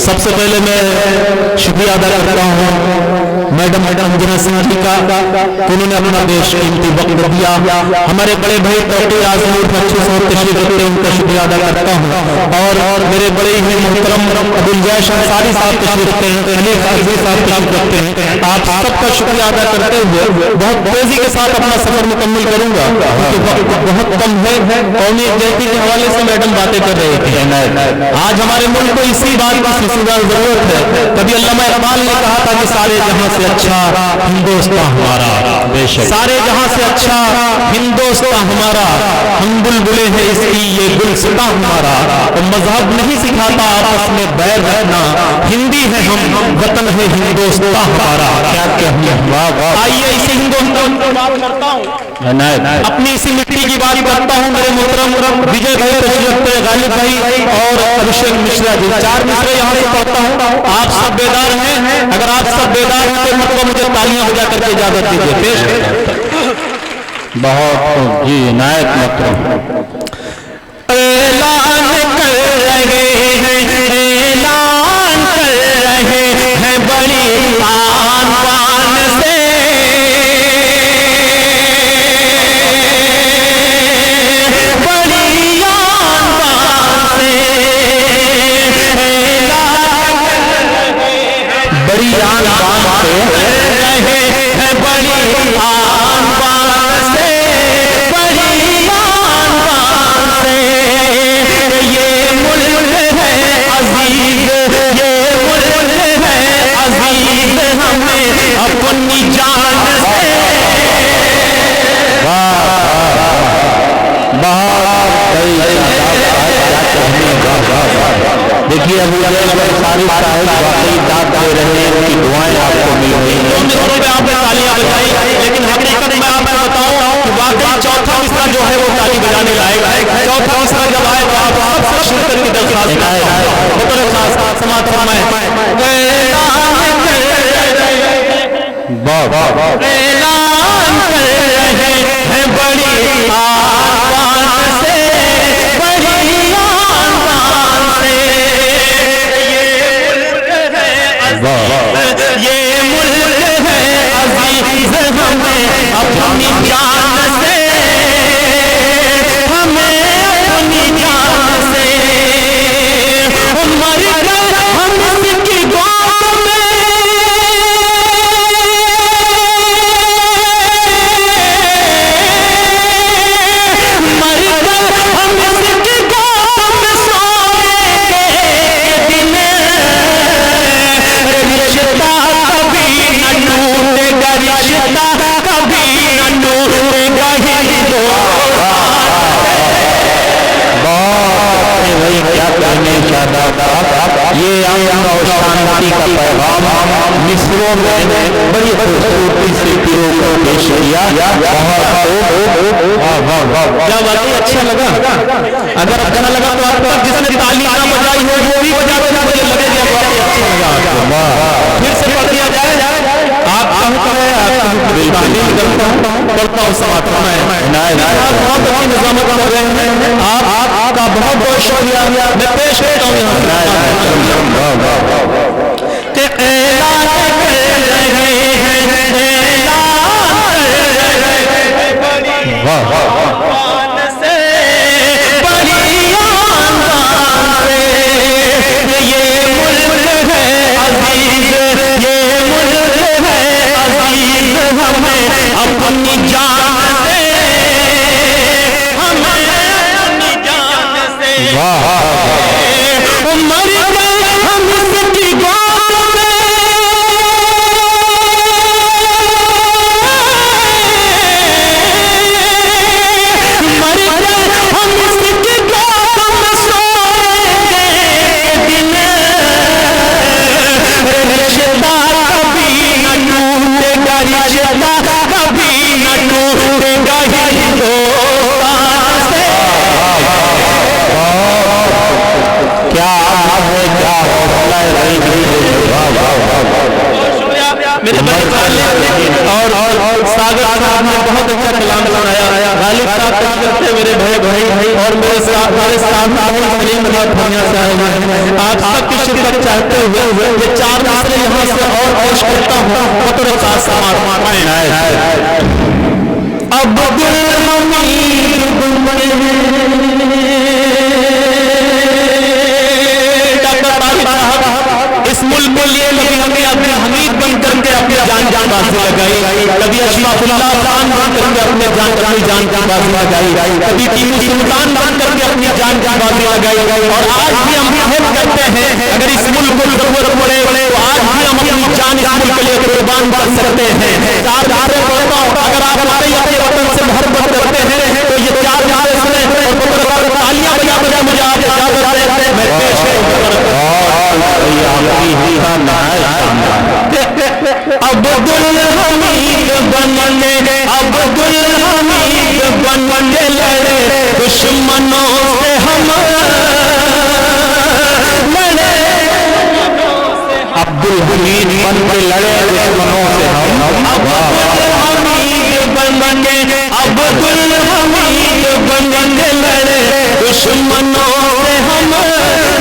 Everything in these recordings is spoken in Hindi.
सबसे पहले मैं शुक्रिया अदा करता हूँ मैडम अंजना सिंह जी का, उन्होंने अपना बेशकीमती वक्त दिया। हमारे बड़े भाई डॉक्टर आजमूर बच्चों से तशरीफ रखते हैं, उनका शुक्रिया अदा करता हूँ। और मेरे बड़े ही मोहतरम अब्दुल जैश अंसारी साहब तशरीफ रखते हैं, अली काजी साहब तशरीफ रखते हैं। आप सबका शुक्रिया अदा करते हुए बहुत तेजी के साथ अपना सफर मुकम्मल करूंगा क्योंकि वक्त बहुत कम है। कौमी एकजुटता के हवाले से मैडम बातें कर रहे थे। आज हमारे मुल्क को इसी बात की जरूरत है। कभी अल्लामा इकबाल ने कहा था कि सारे जहां से अच्छा हिंदुस्तान हमारा, सारे जहां से अच्छा हिंदुस्तान हमारा, हम बुलबुले हैं इसकी ये गुलसिता हमारा। और मजहब नहीं सिखाता आपस में बैर रहना, हिंदी है हम, वतन है हिंदुस्तान हमारा। क्या आइए इसी हिंदुस्तान की बात करता हूँ, अपनी इसी मिट्टी की बात करता हूँ। मेरे मोहतरम विजय भाई गालिब भाई और अभिषेक मिश्रा जी, 4 मिश्रा यहाँ से पढ़ता हूँ। आप सब बेदार हैं? अगर आप सब बेदार हैं तो मतलब मुझे तालियां हो जा करके इजाजत दीजिए। पेश बहुत जी नायक मतलब ऐलान कर रहे हैं, ऐलान कर रहे हैं बड़ी आन बान से, बड़ी आन बान से, बड़ी आन बान से रहे हैं, बड़ी आन बान से, बड़ी आन बान से। ये मुल्क है अजीज, ये मुल्क है अजीज हमें अपनी जान से। देखिए अभी सारी वाकई दाद दे रहे हैं, उनकी दुआएं आपको मिल रही हैं। आपने तालियां बजाई, लेकिन हकीकत में आपको बताऊं कि वाकई चौथा मिसरा जो है वो ताली बजाने लायक है। चौथा मिसरा जब आए तो आप सबसे शुरू करके दरखास्त समाप्त फरमाएं। ऐलान कर रहे हैं बड़ी आन से, बड़ी आन से, ये मुल्क है अजीज हमें अपनी जान से, हमें अपनी जान से। मर गए हम इसकी गोद में, मर गए हम इसकी गोद में, सोएंगे दिन रिश्ता कभी न टूटेगा, रिश्ता कभी न टूटेगा वही क्या कहने चाहता था। ये अमन और शांति का पैगाम मिस्रों में बड़ी खूबसूरती से पीरों को पेश किया। क्या वाकई अच्छा लगा? अगर अच्छा लगा तो आप जिसने ताली ना बजाई हो वो भी बजा बजा मुझे लगेगा बहुत अच्छा लगा। फिर से पढ़ दिया जाए, आप पढ़ता हूँ समाप्त बहुत अच्छी निजामत कर रहे हैं आप, आपका बहुत बहुत शुक्रिया। मैं पेश करता हूँ यहाँ अपनी जान से, हमें अपनी जान से। मर गए हम इसकी और मेरे साथ सलीम आप सबकी शिरकत चाहते हुए ये 4 मिसरे यहाँ से और पेश करता हूँ। अब्दुल हमीद इस मुल्क के लिए कभी हमें अपने हमीद बन करके अपने जान बाजी लगाई, कभी अशफाकुल्लाह खान बन करके अपने जान बाजी लगाई, कभी टीपू सुल्तान बन करके अपनी जान बाजी लगाई। और आज भी हम कहम करते हैं अगर इस मुल्क को जरूरत पड़े तो आज भी हम अपनी जान इस मुल्क के लिए कुर्बान कर सकते हैं। 4 नारे पढ़ता हूं, अगर आप अपने वतन से मोहब्बत करते हैं तो ये 4 नारे सुने और तालियां बजा बजा मुझे आप इजाजत दें। मैं पेश अब्दुल हमीद बनने अब्दुल हमीद बनने लड़े दुश्मनों से हम लड़े, अब्दुल हमीद बनने लड़े दुश्मनों से हम, अब्दुल हमीद बनने अब्दुल हमीद बनने लड़े दुश्मनों से हम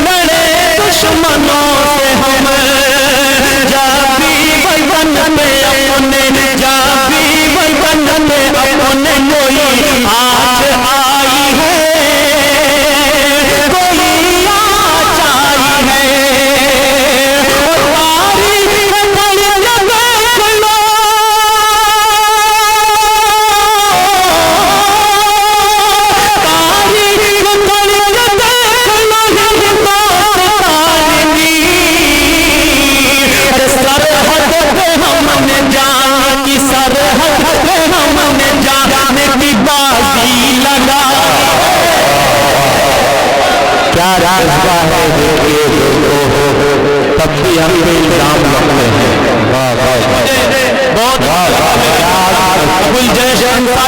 लड़े, दुश्मनों से हम जाबी बन में अपने जाबी बन में अपने कोई आज आई है, कोई आज आई है। क्या जज्बा है तब भी हम पे इल्जाम लगते हैं। बहुत अबुल जैश अंसारी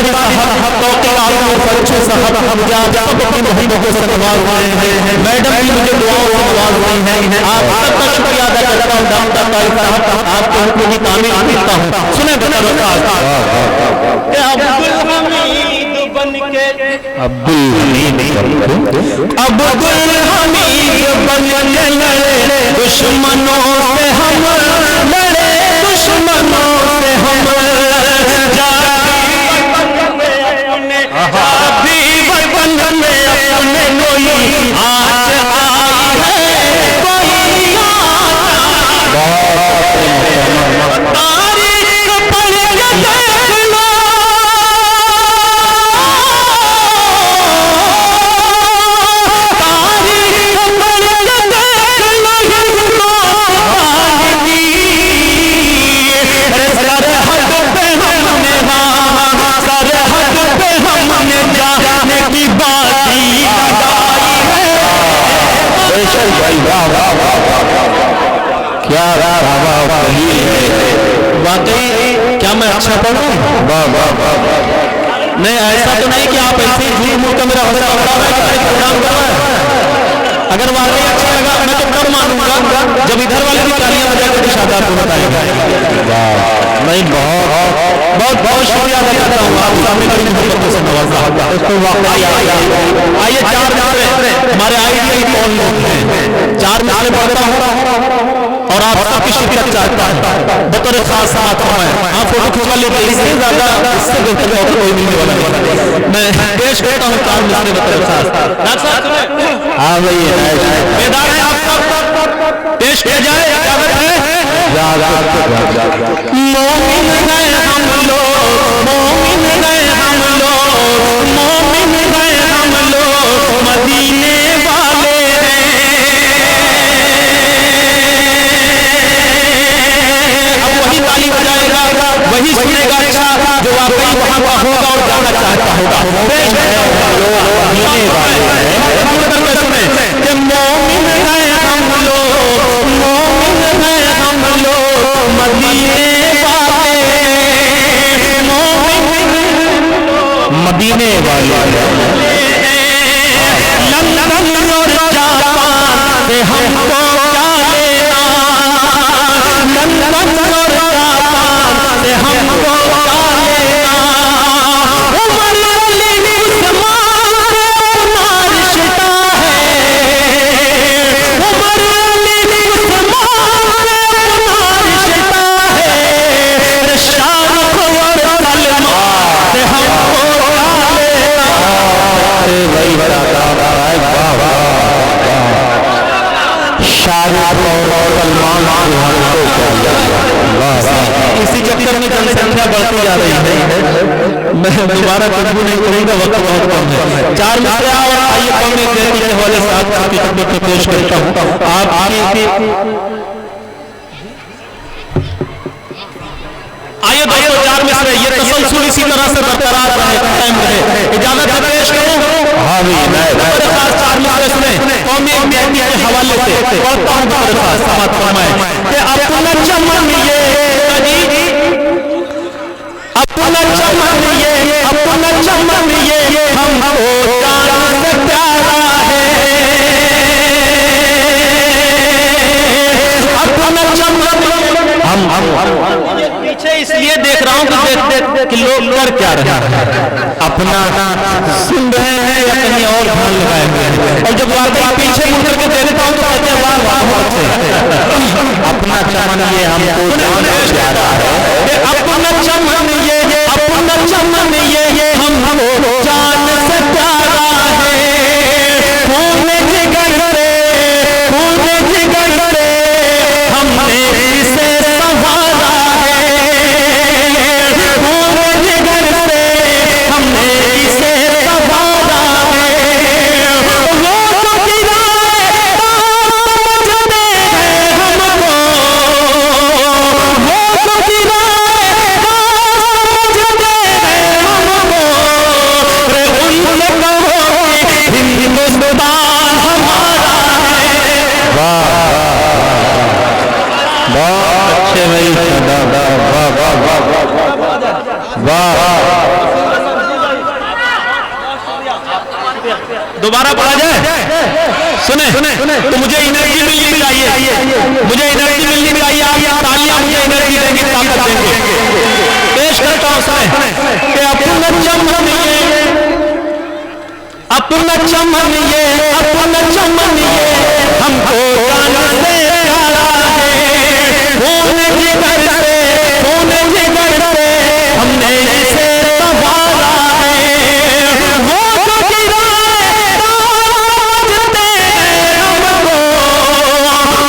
मैडम भी मुझे दुआओं से नवाज रही हैं। आप सबका शुक्रिया अदा करता हूँ डॉक्टर तारिक साहब, आपके हुक्म की तामील करता हूँ। सुने अब्दुल हमीद बनके अब्दुल हमीद बनने लड़े दुश्मनों से हम लड़े, दुश्मनों से हम जाबी बनने अपने कोई आज आई है, कोई तारीख पढ़ेगा देख लो क्या वाकई क्या मैं अच्छा पढ़ रहा हूँ? नहीं ऐसा तो नहीं कि आप ऐसे ही झूठ मूठ का मेरा हौसला बढ़ा रहे हैं प्रोग्राम कर रहे हैं। अगर वाकई अच्छा लगा मैं तो कब मानूंगा जब इधर वाले भी तालियां बजा कर शादात को बताएगा। नहीं बहुत शुक्रिया अदा करता हूँ आप सामने बड़ी मोहब्बत से नवाजा इसको वाकई आइए 4 मिसरे हमारे आइडियल कौन लोग हैं 4 मिसरे पढ़ता हूँ और आप सबकी शिरकत चाहता है बतौर खास साथ मैं आप फोटो खिंचवा लेते हैं, इससे ज्यादा इससे बेहतर और कोई मिलने वाला नहीं। मैं पेश करता हूँ 4 मिसरे बतौर खास। हाँ भाई बेदार है आप सब पेश किया जाए, इजाजत है। मोमिन है हम लोग, मोमिन है हम लोग, मोमिन है हम लोग मदीने वाले हैं। अब वही ताली बजाएगा, वही सुनेगा अच्छा जो वाकई वहां का होगा और जाना चाहता होगा। सुने कि मोमिन है हम लोग, मोमिन है हम लोग मदीने वाले, मदीने वाले लंदन और जापान से हमको क्या लेना, लंदन और जापान से हमको क्या लेना। उमर अली उस्मान के अपना इसी चक्कर में जनसंख्या बढ़ती जा रही है। मैं दोबारा कुछ नहीं करूंगा, वक्त बहुत कम है। 4 मिसरे और आइए कौन एक व्यक्ति के हवाले से आपकी खिदमत में पेश करता हूँ। आइए दोस्तों 4 मिसरे, ये तसलसल इसी तरह से बरकरार रहे, कायम रहे। इजाजत है पेश करूं? हाँ भी मेरे पास 4 मिसरे सुने कौमी व्यक्ति के हवाले से पढ़ता हूं। मेरे पास समात फरमाए कि अपना चमन ये अपना चमन ये अपना चमन ये हमको जान से प्यारा है। अपना चमन हम पीछे इसलिए देख रहा हूँ कि लोग कर क्या रहे हैं, अपना सुन रहे हैं या कहीं और ध्यान लगाए हुए हैं। और जब वाकई पीछे मुड़ करके दे देता हूँ तो कहते हैं वाह वाह बहुत अच्छे। अपना चमन ये हमको जान से प्यारा है। अपना चमन ये अपना चमन ये हमको जान से प्यारा है। खून जिगर से हमने इसे संभाला है। खून जिगर से हमने इसे संभाला है। वो तो गिराए समझते हैं हमको, वो तो गिराए समझते हैं हमको। उनसे कहो हिंदुस्तान हमारा है। वाह बहुत अच्छे भाई, दोबारा पढ़ा जाए? सुने तो मुझे एनर्जी मिलनी चाहिए, मुझे एनर्जी मिलनी चाहिए। आप तालियां मुझे एनर्जी देंगे, ताकत देंगे। पेश करता हूं साए कि अपना चमन ये अपना चमन ये अपना चमन ये हमको जान से प्यारा है। खून जिगर से हमने इसे संभाला है। वो तो गिराए समझते हैं हमको,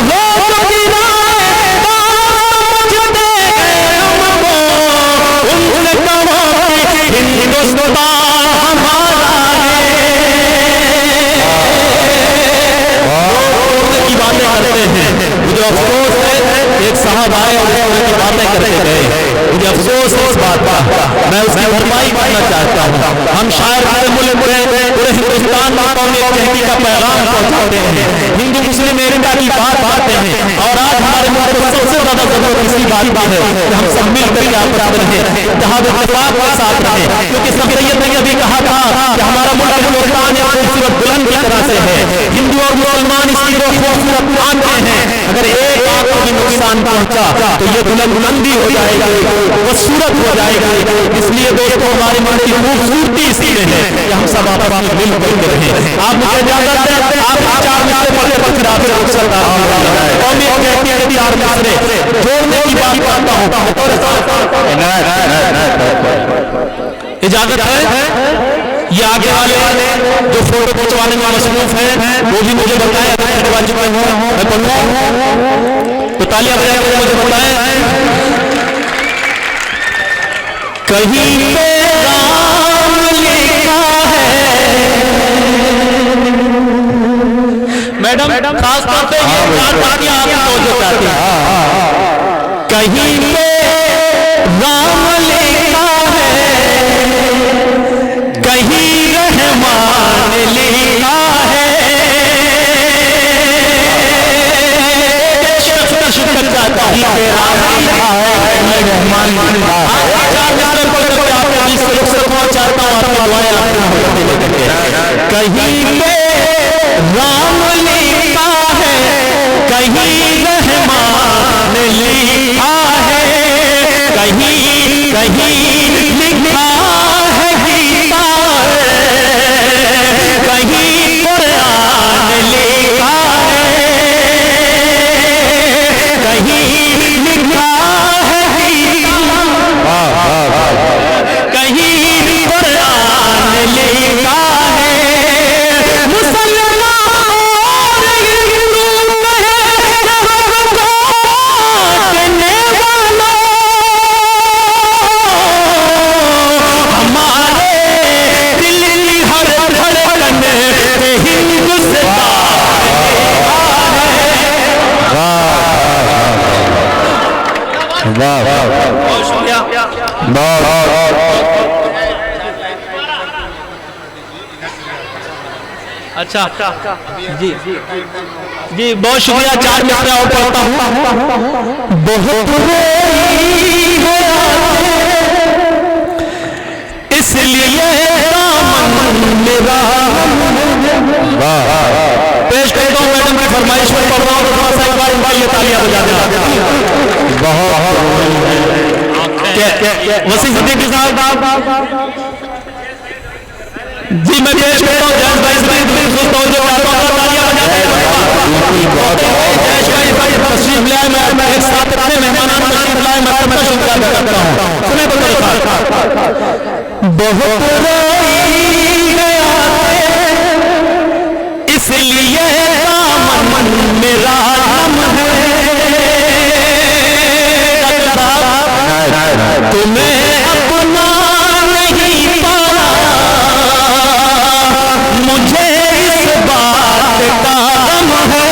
वो तो गिराए समझते हैं हमको। उनसे कहो हिंदुस्तान हमारा है। की बातें करते हैं, मुझे अफसोस है एक साहब आए और की बातें करते गए, मुझे अफसोस है इस बात का। मैं उसकी भरपाई करना चाहता हूँ। हम शायर पूरे मुल्क में पूरे हिंदुस्तान में कौमी एकता का पैगाम पहुंचाते हैं, हिंदू मुस्लिम एकता की बात करते हैं। और आज हमारे मुल्क को सबसे ज्यादा जरूरत इसी बात की है कि हम सब मिलकर आपस में रहें, इत्तेहाद इत्तेफाक के साथ रहें। क्योंकि सब सैयद ने अभी कहा था कि हमारा मुल्क हिंदुस्तान एक खूबसूरत बुलंद की तरह से है। हिंदू और मुसलमान इसकी दो खूबसूरत आंखें हैं, अगर एक आंख को भी नुकसान पहुंचा तो ये बुलंदी हो जाएगी, खूबसूरत हो जाएगी। इसलिए दोस्तों हमारे मन की खूबसूरती इसी में है कि हम सब आपस में मिल करके रहें। आप मुझे इजाजत दें, आप 4 मिसरे पढ़कर फिर आप कौमी कहती है 4 मिसरे जोड़ने की बात करता हूँ। इजाजत है? ये आगे वाले जो फोटो खिंचवाने में मसरूफ हैं वो भी मुझे बताएं, अगर वाजिब में हो मैं पढ़ूंगा तो तालियां बजाकर मुझे बताएं। कहीं पे राम लिखा है, मैडम खास तौर पे ये 4 बातियां आप तवज्जो चाहती हैं। कहीं पे राम लिखा है, कहीं रहमान लिखा है। शुक्र चाहता हूँ कहीं पे राम लिखा है, कहीं रहमान लिखा है, कहीं कहीं लिखा है गीता, कहीं कुरान लिखा है, कहीं लिखा है गीता, कहीं कुरान लिखा है। मुसलमान और हिंदू में वाह बहुत शुक्रिया। अच्छा जी जी बहुत शुक्रिया। 4 मिसरे और पढ़ता हूँ। बहुत इसलिए मेरा पेश करता हूँ मैडम की फरमाइश पर पढ़ रहा हूँ। थोड़ा सा एक बार इनका ये तालियां बजा देना। बहुत वसीम सिद्दीकी साहब जी मैं पेश करता हूँ जैश भाई से सोचता हूँ जो तालियां बजाते हैं जैश भाई तशरीफ ले आए। मैं एक साथ अपने मेहमान तशरीफ लाए मैं सबका शुक्रिया अदा करता हूँ। सुने तो बहुत इसलिए दामन मेरा नम है तुम्हें अपना नहीं पाया मुझे इस बात का गम है।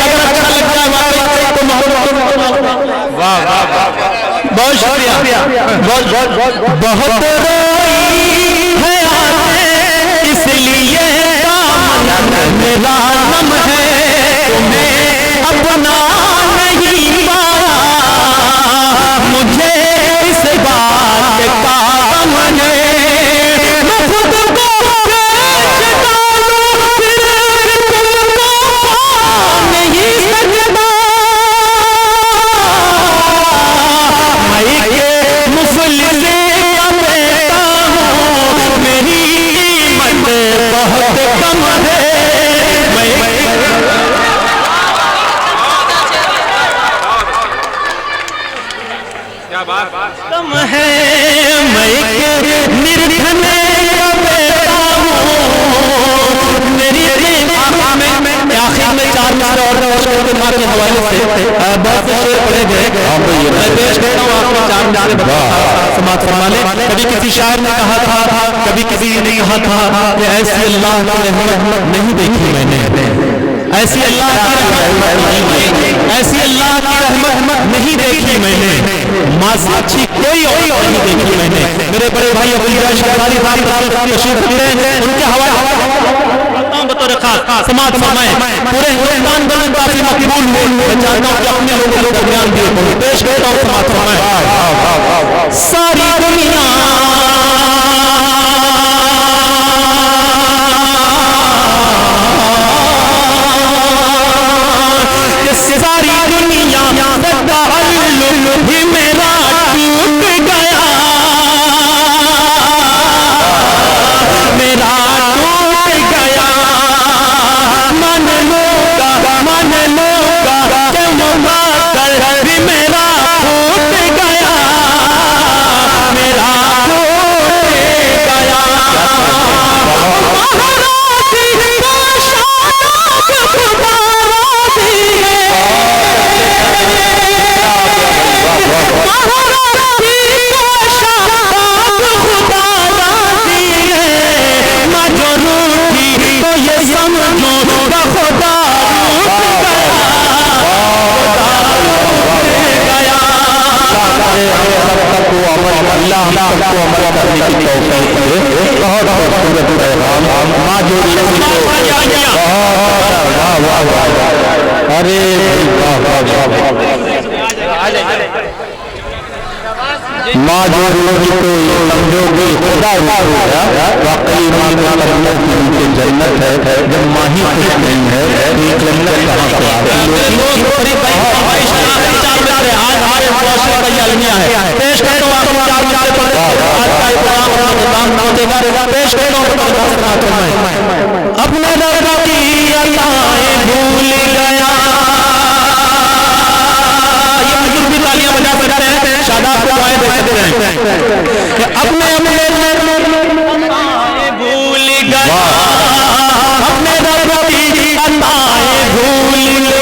अगर अच्छा लगता है तो वाह वाह बहुत शुक्रिया। बहुत बहुत इसलिए मेरा नम है तुम्हें अपना नहीं पाया मुझे इस बात का गम है। मैं खुद को नहीं सकता मैं मुफलिस का बेटा हूँ मेरी बहुत कम है। क्या बात कम है मैं निर्धन का बेटा हूँ मेरी आखिर में 4 मिसरे और के माँ के हवाले से बहुत से शेर पढ़े गए। मैं पेश करता हूँ आपको 4 मिसरे समाज फरमाने। कभी किसी शायर ने कहा था कभी किसी ने कहा था कि ऐसी अल्लाह की रहमत नहीं देखी मैंने ऐसी अल्लाह की रहमत नहीं देखी मैंने माँ से अच्छी कोई और नहीं देखी मैंने। मेरे बड़े भाई अब्दुल शहजादी तशरीफ रखते हैं उनके हवाले बतौर खास समाज फरमाए पूरे हिंदुस्तान में काफी मकबूल हुए। मैं चाहता हूँ कि अपने लोगों को बयान दिए पेश करता हूँ समाज फरमाए। सारी दुनिया सारी दुनिया ही मेरा टूट गया मेरा टूट गया मन लोगा भी मेरा टूट गया मेरा टूट गया। अल्लाह सबको अमल करने की तौफीक दे। बहुत खूबसूरत पैगाम माँ जोड़ी अरे माँ जोड़ी को समझोगे खुदा वाकई माँ का कदमों के नीचे जन्नत है। जब माँ ही खुश नहीं है तो जन्नत कहाँ से अपने दर्द की अल्लाह भूल गया। ये बुजुर्ग भी तालियां बजा सकते हैं शादाब को आए दे सकते हैं कि अपने भूल गया अपने दर्द की अल्लाह भूल गया।